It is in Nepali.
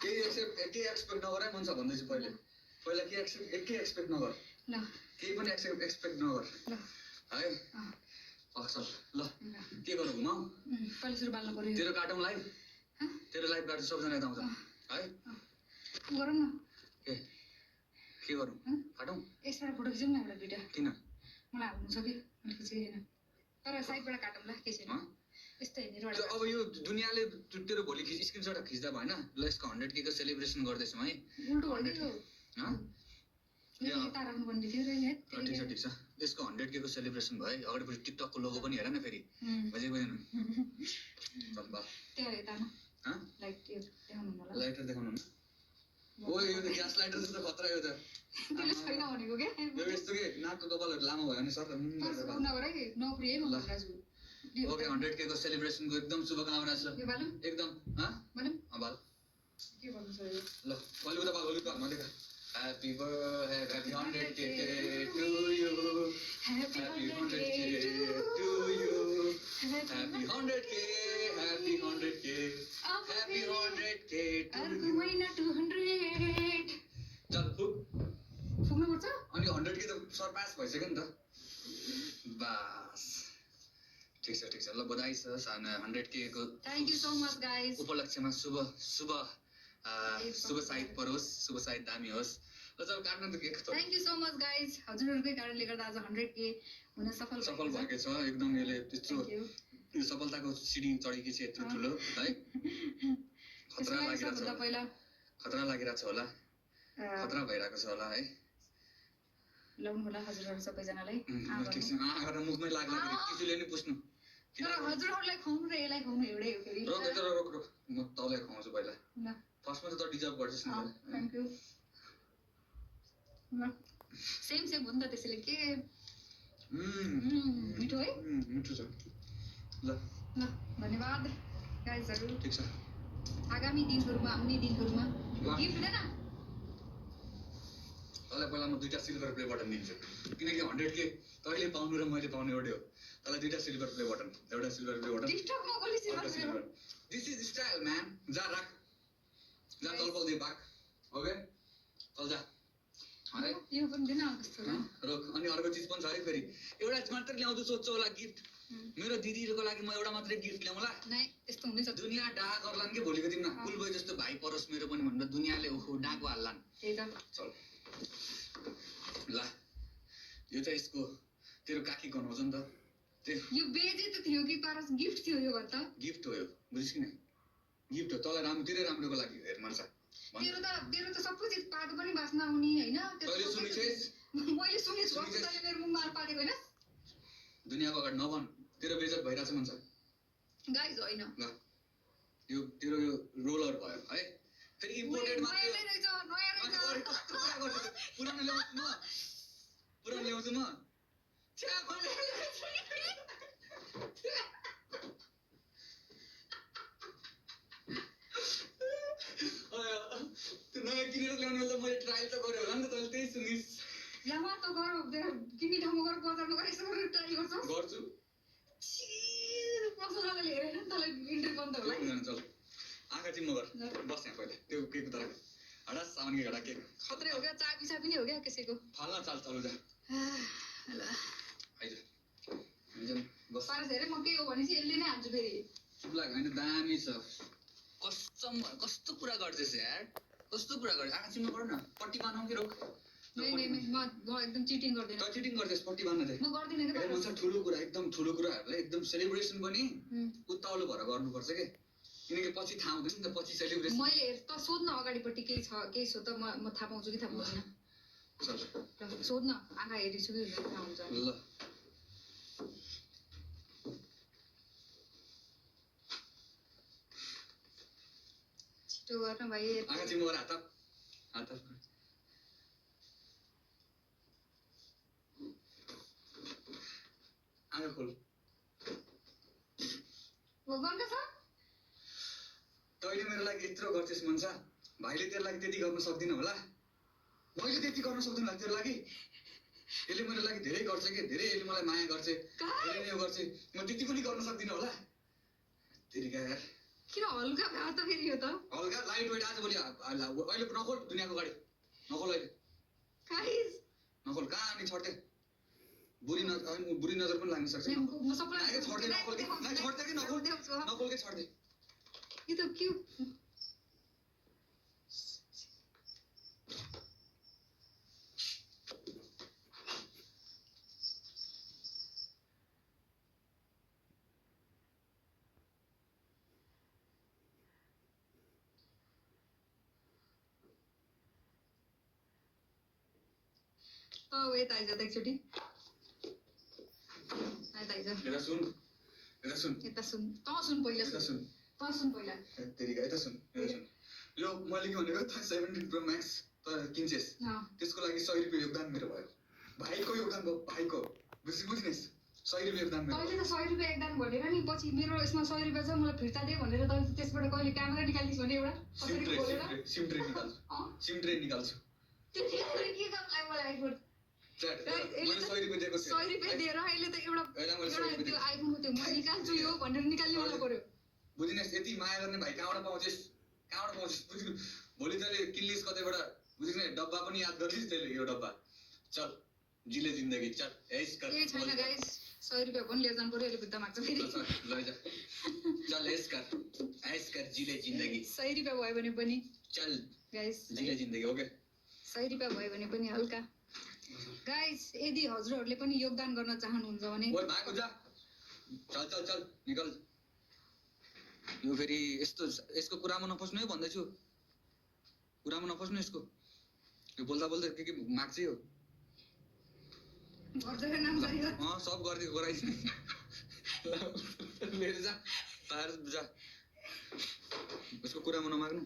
केही एक्सपेक्ट नगर है मन छ भन्दैछु पहिला के एक्सपेक्ट नगर ल केही पनि एक्सपेक्ट नगर ल है अक्सर ल के गर्नु घुमाऊ कहिले सुरु बाल्नु पर्यो तेरो काटौँ लाइभ तेरो लाइभ काट्छ सबजना यता आउँछ है गरौँ न के गरौँ काटौँ यसबाट फोटो खिचौँ न एउटा दुइटा किन मलाई हाल्नु छ कि मैले खिचेन तर साइडबाट काटौँ ल के छैन यस्तो हेरेर अब यो दुनियाँले तेरो भोलि स्क्रिनसट खिच्दा भयो होइन ल यसको 100K को सेलिब्रेसन गर्दैछौँ है उल्टो भइदियो यता राख्नुपर्ने थियो ठिक छ यसको 100K को सेलिब्रेसन भयो है अगाडिपट्टि टिकटकको लोगो पनि हेर न फेरि बुझेको बुझेन चल बा त्यहाँ यता न लाइट त्यो देखाउनु होला लाइटर देखाउनु न ओ यो त ग्यास लाइटर जस्तो खतरा यो त त्यसले छैन भनेको के यो यस्तो के नाकको कपालहरु लामो भयो भने सर नगरे नौकरी है म राजु ओके 100K को सेलिब्रेसनको एकदम शुभकामना छ यो बालु एकदम बालु बाल के भन्नु छ यो ल भोलि उता बाल भोलि उता म देखा Happy birthday, happy 100K to you. Happy 100K to you. Happy 100K, happy 100K, happy 100K to you. अर्को महिना 200. चल पुग्नु पर्छ अनि 100K त सरपास भइसक्यो नि त बस ठीक छ ल बधाई छ सानो 100K को thank you so much guys उपलक्ष्यमा शुभ साइड परोस् शुभ साइड दामी होस् ल चल काट्न त cake thank you so much guys हजुरहरुकै कारणले गर्दा आज 100K हुन सफल भएको छ एकदम यसले त्यस्तो यो सफलताको सिडी चढेकी छ यत्रो ठुलो है खतरा लागिरहेछ होला खतरा भइरहेको छ होला है लाउनु होला हजुरहरु सबैजनालाई ठीक छ आएर मुखमै लाग्ला किजुले नि पुस्नु तर हजुरहरुलाई खुवाउनु र यसलाई खुवाउनु एउटै हो फेरि रोक म तँलाई खुवाउँछु पहिला ल फर्स्टमा त डिजर्भ गर्छस् नि थ्यांक यू ल सेम हो नि त त्यसैले के मिठो है मिठो छ ल धन्यवाद गाइजहरु ठीक छ आगामी दिनहरुमा आउने दिनहरुमा गिफ्ट देना तँलाई पहिला म 2टा सिल्भर प्ले बटन दिन्छु किनकि 100K तैँले पाउनु र मैले पाउने एउटै हो तँलाई 2टा सिल्भर प्ले बटन एउटा सिल्भर प्ले बटन टिकटकमा कसले silver this is style man जा राख जा तलपल दे बाक ओके चल जा है यो पनि दिन कस्तो रोक अनि अर्को चीज पनि छ है फेरि एउटा मात्र ल्याउँछु सोध्छु होला गिफ्ट मेरो दिदीहरुको लागि म एउटा मात्रै गिफ्ट ल्याउँला नै त्यस्तो हुँदैछ दुनिया डाहा गर्लान् के भोलिको दिनमा कुलबोय जस्तो भाइ परोस् मेरो पनि भनेर दुनियाले ओहो डाको हाल्लान् त्यही त चल ल यो चाहिँ यसको तेरो काकी गनाउँछ नि त यो बेजे त थियो कि पारस गिफ्ट थियो यो गर्दा गिफ्ट हो यो बुझिस किन गिफ्ट हो तँलाई राम्रो तेरै राम्रोको लागि हेर मन छ तेरो त सबै चिज पाएको पनि बास्ना आउने हैन तैले सुनिछेस मैले सुनेछु तैले मेरो मुखमा पारेको हैन दुनियाको अगाडि नभन तेरो बेइज्जत भइराछ मन छ गाइस होइन ल यो तेरो यो रोलर भयो है फेरि इम्पोर्टेड मात्र नयाँ रहेछ पुरानो ल्याउँछु म छ्या त्यो नयाँ किनेर ल्याउनु त मैले ट्रायल त गरेँ होला नि त तैँले त्यही सुनिस् यामा त गर किनी ठाउँमा गएर बजारमा गएर यसो गरेर ट्राई गर्छौ गर्छु पसलले हेरेर तँलाई इन्टर गर्नु त होला चल आँखा चिम्म गर बस यहाँ पहिला त्यो केक तर हडास सामान के घडा केक खतरै हो क्या चाबी पनि हो क्या कसैको फाल्न चाल चल जा ल आइज बस पारस हेरे म के हो भने चाहिँ यसले नै हाल्छु फेरि चुप लाग हैन दामी छ कसम कस्तो कुरा गर्छस् यार कस्तो कुरा गर्छ आँखा चिम्म गर न पट्टी बान्नौ कि रोक म एकदम चिटिङ गर्दिन त चिटिङ गर्छस् पट्टी बान्न चाहिँ म गर्दिन के म चाहिँ ठुलो कुरा एकदम ठुलो कुराहरुलाई एकदम सेलिब्रेसन पनि उत्ताउलो भएर गर्नुपर्छ के किनकि पछि थाहा हुँदैन नि त पछि सेलिब्रेसन मैले त सोध्न अगाडिपट्टि केही छ केही छ त म थाहा पाउँछु कि थाहा पाउँदैन चल ल सोध्न आँखा हेरिछु कि थाहा हुन्छ ल छिटो गर्न भाइ आँखा चिम्म गर हात आँखा खोल गर्नु छ तैँले मेरो लागि यत्रो गर्छस् मन छ भाइले तेरो लागि त्यति गर्न सक्दिन होला मैले त्यति गर्न सक्दिनँ होला तेरो लागि यसले मेरो लागि धेरै गर्छ के धेरै यसले मलाई माया गर्छ धेरै नै गर्छ म त्यति पनि गर्न सक्दिनँ होला तेरिका यार किन हल्का भए त फेरि यो त हल्का लाइट वेट आज भोलि अहिले नखोल दुनियाँको गाडी नखोल अहिले गाइस नखोल कहाँ अनि छड्थे बुरी नजर पनि लाग्न सक्छ म सबैलाई छड्दै नखोल कि छड्दै कि नखोल नखोल कि छड्दै यो त के यता आइज त एकचोटि यता आइज यता सुन यता सुन त सुन पहिला यता सुन त सुन पहिला तेरिका यता सुन यो मैले के भनेको त 17 प्रो म्याक्स त किन्छेस् त्यसको लागि 100 रुपैयाँ योगदान मेरो भयो भाइको योगदान भयो भाइको बुझिनस् 100 रुपैयाँ योगदान मेरो तैँले त 100 रुपैयाँ योगदान भनेर नि पछि मेरो यसमा 100 रुपैयाँ छ मलाई फिर्ता दे भनेर तैँले त्यसबाट कहिले क्यामेरा निकालिस् भने एउटा कसरी बोलेर सिम ट्रे निकाल्छु त्यो निकालेर के काम लाग्यो मलाई आइफोन मैले 100 रुपैयाँ दिएको 100 रुपैयाँ दिएर अहिले त एउटा त्यो आइफोनको त्यो म निकाल्छु यो भनेर निकाल्ने वाला पर्यो बुझिनस् यति माया गर्ने भाइ कहाँबाट पाउँछस् बुझ्नु भोलि तैँले किन्लिस् कतैबाट बुझ्नु डब्बा पनि याद गरिस् तैँले यो डब्बा चल जिले जिन्दगी चल ऐस कर ए छैन गाइस 100 रुपैयाँ पनि लिएर जानु पर्यो अहिले बुद्ध माग्छ फेरि लैजा चल ऐस कर जिले जिन्दगी 100 रुपैयाँ भयो भने पनि चल गाइस जिले जिन्दगी ओके 100 रुपैयाँ भयो भने पनि हल्का गाइस यदि हजुरहरूले पनि योगदान गर्न चाहनुहुन्छ भने ओइ भागो जा चल निकल यो फेरि यसको कुरामा नफस्नु है भन्दैछु कुरामा नफस्नु यसको यो बोल्दा के माग्छ यो घरजग्गा नाम गरियो सब गरिदियो गराइदिनु लिएर जा तार जा यसको कुरामा नमाग्नु